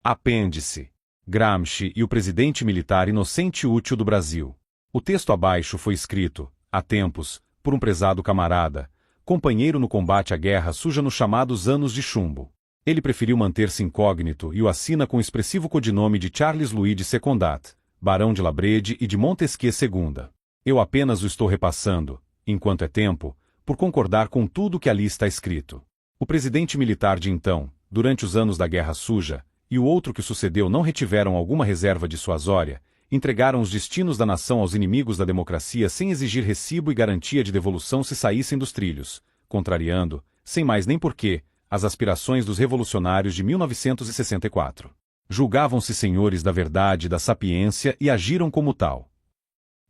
Apêndice: Gramsci e o presidente militar inocente e útil do Brasil. O texto abaixo foi escrito, há tempos, por um prezado camarada, companheiro no combate à guerra suja nos chamados anos de chumbo. Ele preferiu manter-se incógnito e o assina com o expressivo codinome de Charles Louis de Secondat, barão de Labrede e de Montesquieu II. Eu apenas o estou repassando, enquanto é tempo, por concordar com tudo que ali está escrito. O presidente militar de então, durante os anos da Guerra Suja, e o outro que sucedeu não retiveram alguma reserva dissuasória, entregaram os destinos da nação aos inimigos da democracia sem exigir recibo e garantia de devolução se saíssem dos trilhos, contrariando, sem mais nem porquê, as aspirações dos revolucionários de 1964. Julgavam-se senhores da verdade e da sapiência e agiram como tal.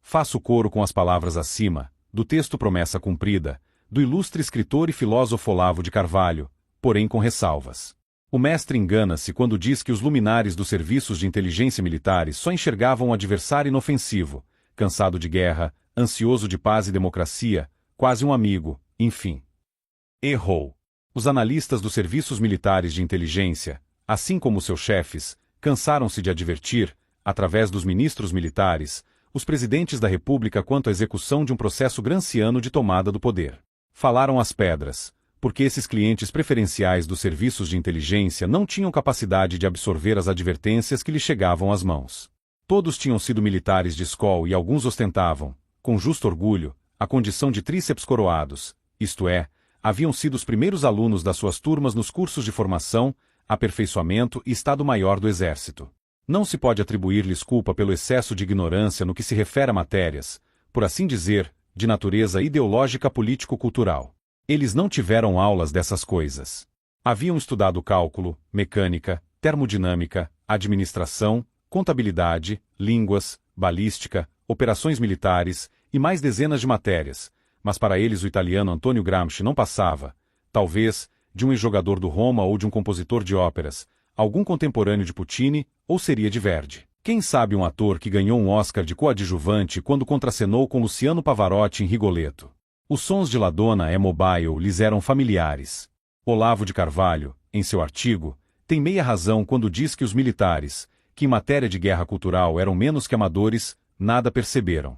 Faço coro com as palavras acima, do texto Promessa Cumprida, do ilustre escritor e filósofo Olavo de Carvalho, porém com ressalvas. O mestre engana-se quando diz que os luminares dos serviços de inteligência militares só enxergavam o adversário inofensivo, cansado de guerra, ansioso de paz e democracia, quase um amigo, enfim. Errou. Os analistas dos serviços militares de inteligência, assim como seus chefes, cansaram-se de advertir, através dos ministros militares, os presidentes da República quanto à execução de um processo granciano de tomada do poder. Falaram às pedras, porque esses clientes preferenciais dos serviços de inteligência não tinham capacidade de absorver as advertências que lhes chegavam às mãos. Todos tinham sido militares de escola e alguns ostentavam, com justo orgulho, a condição de tríceps coroados, isto é, haviam sido os primeiros alunos das suas turmas nos cursos de formação, aperfeiçoamento e Estado-Maior do Exército. Não se pode atribuir-lhes culpa pelo excesso de ignorância no que se refere a matérias, por assim dizer, de natureza ideológica político-cultural. Eles não tiveram aulas dessas coisas. Haviam estudado cálculo, mecânica, termodinâmica, administração, contabilidade, línguas, balística, operações militares e mais dezenas de matérias, mas para eles o italiano Antonio Gramsci não passava, talvez, de um ex-jogador do Roma ou de um compositor de óperas, algum contemporâneo de Puccini, ou seria de Verdi. Quem sabe um ator que ganhou um Oscar de coadjuvante quando contracenou com Luciano Pavarotti em Rigoletto. Os sons de La Donna é Mobile lhes eram familiares. Olavo de Carvalho, em seu artigo, tem meia razão quando diz que os militares, que em matéria de guerra cultural eram menos que amadores, nada perceberam.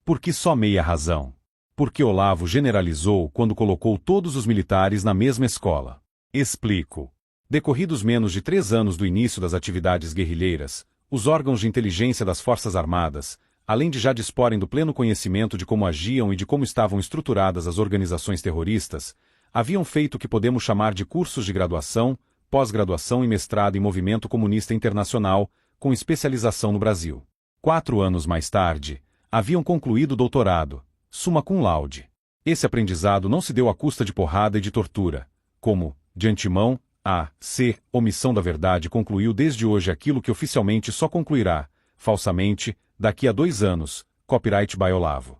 Por que só meia razão? Porque Olavo generalizou quando colocou todos os militares na mesma escola. Explico. Decorridos menos de 3 anos do início das atividades guerrilheiras, os órgãos de inteligência das Forças Armadas, além de já disporem do pleno conhecimento de como agiam e de como estavam estruturadas as organizações terroristas, haviam feito o que podemos chamar de cursos de graduação, pós-graduação e mestrado em movimento comunista internacional, com especialização no Brasil. 4 anos mais tarde, haviam concluído o doutorado, summa cum laude. Esse aprendizado não se deu à custa de porrada e de tortura, como, de antemão, omissão da verdade concluiu desde hoje aquilo que oficialmente só concluirá, falsamente, daqui a 2 anos, copyright by Olavo.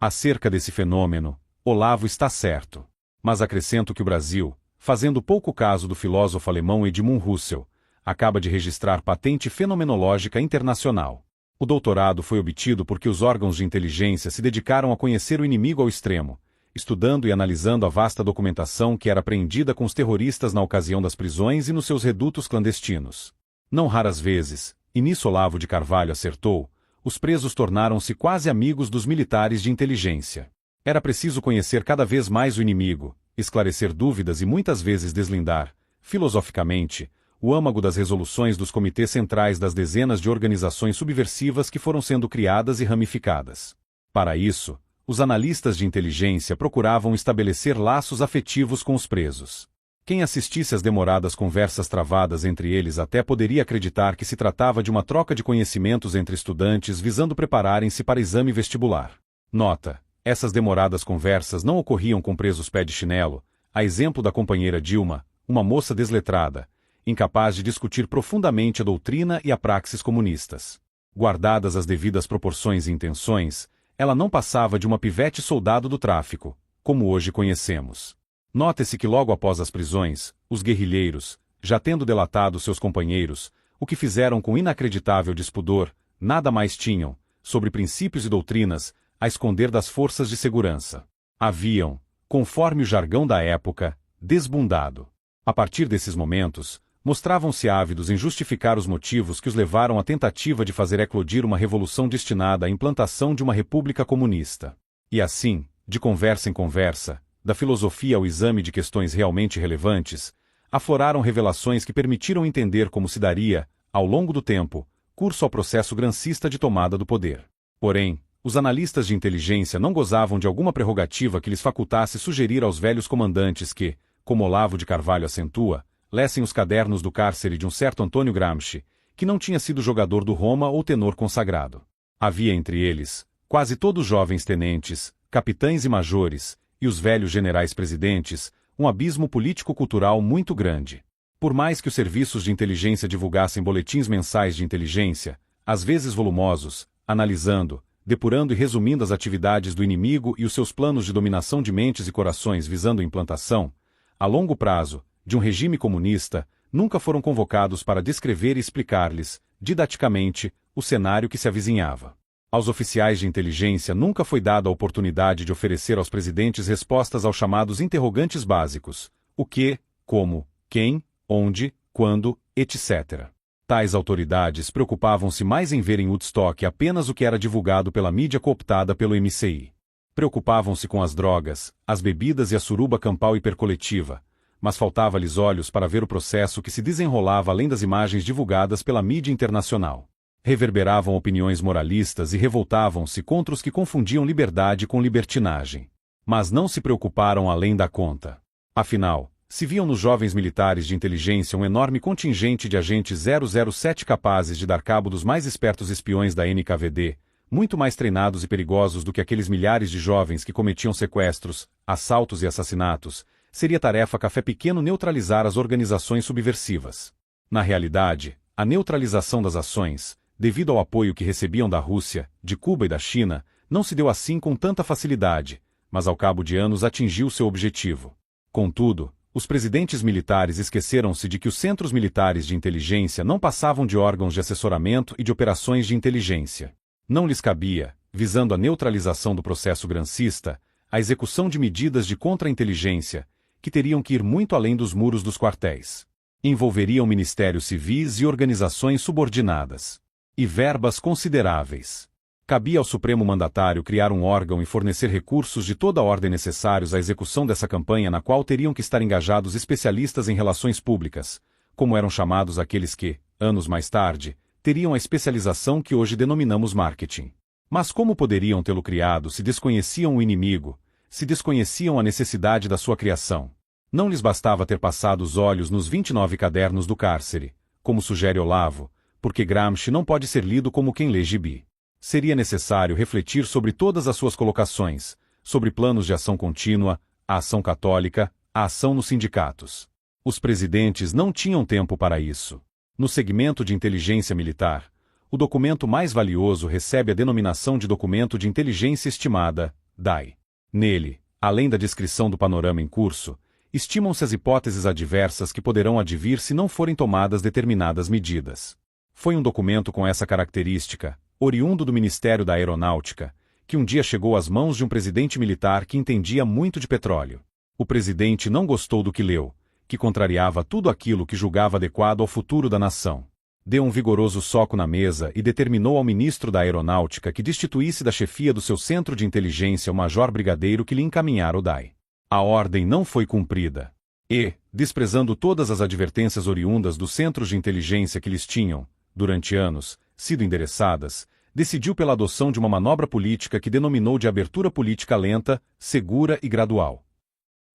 Acerca desse fenômeno, Olavo está certo. Mas acrescento que o Brasil, fazendo pouco caso do filósofo alemão Edmund Husserl, acaba de registrar patente fenomenológica internacional. O doutorado foi obtido porque os órgãos de inteligência se dedicaram a conhecer o inimigo ao extremo, estudando e analisando a vasta documentação que era apreendida com os terroristas na ocasião das prisões e nos seus redutos clandestinos. Não raras vezes, e nisso Olavo de Carvalho acertou, os presos tornaram-se quase amigos dos militares de inteligência. Era preciso conhecer cada vez mais o inimigo, esclarecer dúvidas e muitas vezes deslindar, filosoficamente, o âmago das resoluções dos comitês centrais das dezenas de organizações subversivas que foram sendo criadas e ramificadas. Para isso, os analistas de inteligência procuravam estabelecer laços afetivos com os presos. Quem assistisse às demoradas conversas travadas entre eles até poderia acreditar que se tratava de uma troca de conhecimentos entre estudantes visando prepararem-se para exame vestibular. Nota: essas demoradas conversas não ocorriam com presos pé de chinelo, a exemplo da companheira Dilma, uma moça desletrada, incapaz de discutir profundamente a doutrina e a praxis comunistas. Guardadas as devidas proporções e intenções, ela não passava de uma pivete soldado do tráfico, como hoje conhecemos. Note-se que logo após as prisões, os guerrilheiros, já tendo delatado seus companheiros, o que fizeram com inacreditável despudor, nada mais tinham, sobre princípios e doutrinas, a esconder das forças de segurança. Haviam, conforme o jargão da época, desbundado. A partir desses momentos, mostravam-se ávidos em justificar os motivos que os levaram à tentativa de fazer eclodir uma revolução destinada à implantação de uma república comunista. E assim, de conversa em conversa, da filosofia ao exame de questões realmente relevantes, afloraram revelações que permitiram entender como se daria, ao longo do tempo, curso ao processo grancista de tomada do poder. Porém, os analistas de inteligência não gozavam de alguma prerrogativa que lhes facultasse sugerir aos velhos comandantes que, como Olavo de Carvalho acentua, lessem os cadernos do cárcere de um certo Antônio Gramsci, que não tinha sido jogador do Roma ou tenor consagrado. Havia entre eles, quase todos jovens tenentes, capitães e majores, e os velhos generais-presidentes, um abismo político-cultural muito grande. Por mais que os serviços de inteligência divulgassem boletins mensais de inteligência, às vezes volumosos, analisando, depurando e resumindo as atividades do inimigo e os seus planos de dominação de mentes e corações visando a implantação, a longo prazo, de um regime comunista, nunca foram convocados para descrever e explicar-lhes, didaticamente, o cenário que se avizinhava. Aos oficiais de inteligência nunca foi dada a oportunidade de oferecer aos presidentes respostas aos chamados interrogantes básicos: o que, como, quem, onde, quando, etc. Tais autoridades preocupavam-se mais em ver em Woodstock apenas o que era divulgado pela mídia cooptada pelo MCI. Preocupavam-se com as drogas, as bebidas e a suruba campal hipercoletiva, mas faltava-lhes olhos para ver o processo que se desenrolava além das imagens divulgadas pela mídia internacional. Reverberavam opiniões moralistas e revoltavam-se contra os que confundiam liberdade com libertinagem. Mas não se preocuparam além da conta. Afinal, se viam nos jovens militares de inteligência um enorme contingente de agentes 007 capazes de dar cabo dos mais espertos espiões da NKVD, muito mais treinados e perigosos do que aqueles milhares de jovens que cometiam sequestros, assaltos e assassinatos, seria tarefa café pequeno neutralizar as organizações subversivas. Na realidade, a neutralização das ações, devido ao apoio que recebiam da Rússia, de Cuba e da China, não se deu assim com tanta facilidade, mas ao cabo de anos atingiu seu objetivo. Contudo, os presidentes militares esqueceram-se de que os centros militares de inteligência não passavam de órgãos de assessoramento e de operações de inteligência. Não lhes cabia, visando a neutralização do processo grancista, a execução de medidas de contra-inteligência, que teriam que ir muito além dos muros dos quartéis. Envolveriam ministérios civis e organizações subordinadas. E verbas consideráveis. Cabia ao Supremo Mandatário criar um órgão e fornecer recursos de toda a ordem necessários à execução dessa campanha na qual teriam que estar engajados especialistas em relações públicas, como eram chamados aqueles que, anos mais tarde, teriam a especialização que hoje denominamos marketing. Mas como poderiam tê-lo criado se desconheciam o inimigo, se desconheciam a necessidade da sua criação? Não lhes bastava ter passado os olhos nos 29 cadernos do cárcere, como sugere Olavo, porque Gramsci não pode ser lido como quem lê gibi. Seria necessário refletir sobre todas as suas colocações, sobre planos de ação contínua, a ação católica, a ação nos sindicatos. Os presidentes não tinham tempo para isso. No segmento de inteligência militar, o documento mais valioso recebe a denominação de Documento de Inteligência Estimada, DAI. Nele, além da descrição do panorama em curso, estimam-se as hipóteses adversas que poderão advir se não forem tomadas determinadas medidas. Foi um documento com essa característica, oriundo do Ministério da Aeronáutica, que um dia chegou às mãos de um presidente militar que entendia muito de petróleo. O presidente não gostou do que leu, que contrariava tudo aquilo que julgava adequado ao futuro da nação. Deu um vigoroso soco na mesa e determinou ao ministro da Aeronáutica que destituísse da chefia do seu centro de inteligência o major brigadeiro que lhe encaminhara o DAI. A ordem não foi cumprida. E, desprezando todas as advertências oriundas dos centros de inteligência que lhes tinham, durante anos, sido endereçadas, decidiu pela adoção de uma manobra política que denominou de abertura política lenta, segura e gradual.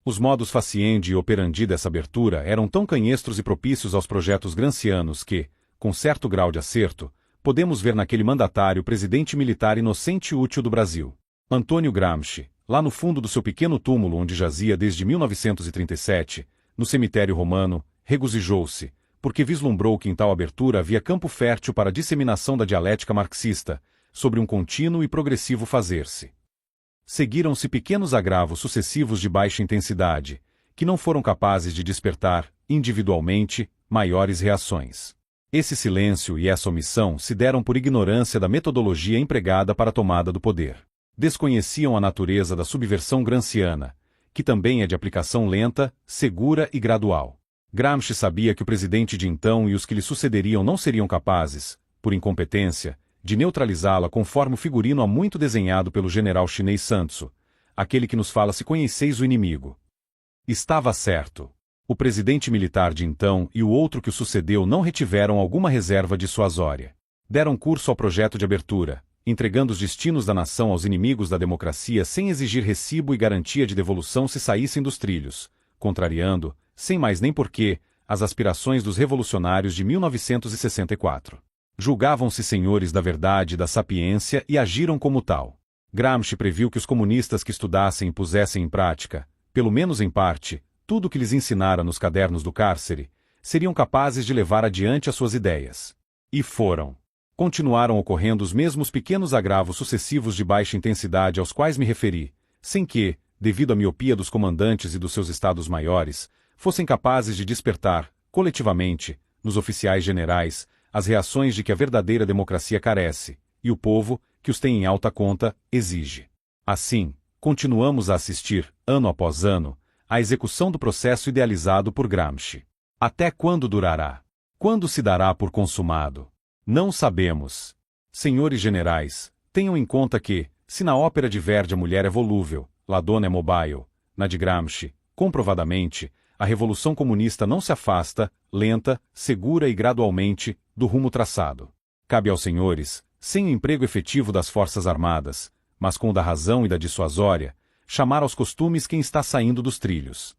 Os modus faciendi e operandi dessa abertura eram tão canhestros e propícios aos projetos grancianos que, com certo grau de acerto, podemos ver naquele mandatário o presidente militar inocente e útil do Brasil. Antônio Gramsci, lá no fundo do seu pequeno túmulo onde jazia desde 1937, no cemitério romano, regozijou-se, porque vislumbrou que em tal abertura havia campo fértil para a disseminação da dialética marxista, sobre um contínuo e progressivo fazer-se. Seguiram-se pequenos agravos sucessivos de baixa intensidade, que não foram capazes de despertar, individualmente, maiores reações. Esse silêncio e essa omissão se deram por ignorância da metodologia empregada para a tomada do poder. Desconheciam a natureza da subversão granciana, que também é de aplicação lenta, segura e gradual. Gramsci sabia que o presidente de então e os que lhe sucederiam não seriam capazes, por incompetência, de neutralizá-la conforme o figurino há muito desenhado pelo general chinês Sun Tzu, aquele que nos fala se conheceis o inimigo. Estava certo. O presidente militar de então e o outro que o sucedeu não retiveram alguma reserva dissuasória. Deram curso ao projeto de abertura, entregando os destinos da nação aos inimigos da democracia sem exigir recibo e garantia de devolução se saíssem dos trilhos, contrariando, sem mais nem porquê, as aspirações dos revolucionários de 1964. Julgavam-se senhores da verdade e da sapiência e agiram como tal. Gramsci previu que os comunistas que estudassem e pusessem em prática, pelo menos em parte, tudo o que lhes ensinara nos cadernos do cárcere, seriam capazes de levar adiante as suas ideias. E foram. Continuaram ocorrendo os mesmos pequenos agravos sucessivos de baixa intensidade aos quais me referi, sem que, devido à miopia dos comandantes e dos seus estados maiores, fossem capazes de despertar, coletivamente, nos oficiais generais, as reações de que a verdadeira democracia carece, e o povo, que os tem em alta conta, exige. Assim, continuamos a assistir, ano após ano, à execução do processo idealizado por Gramsci. Até quando durará? Quando se dará por consumado? Não sabemos. Senhores generais, tenham em conta que, se na ópera de Verdi a mulher é volúvel, La Donna é mobile, na de Gramsci, comprovadamente, a revolução comunista não se afasta, lenta, segura e gradualmente, do rumo traçado. Cabe aos senhores, sem o emprego efetivo das forças armadas, mas com o da razão e da dissuasória, chamar aos costumes quem está saindo dos trilhos.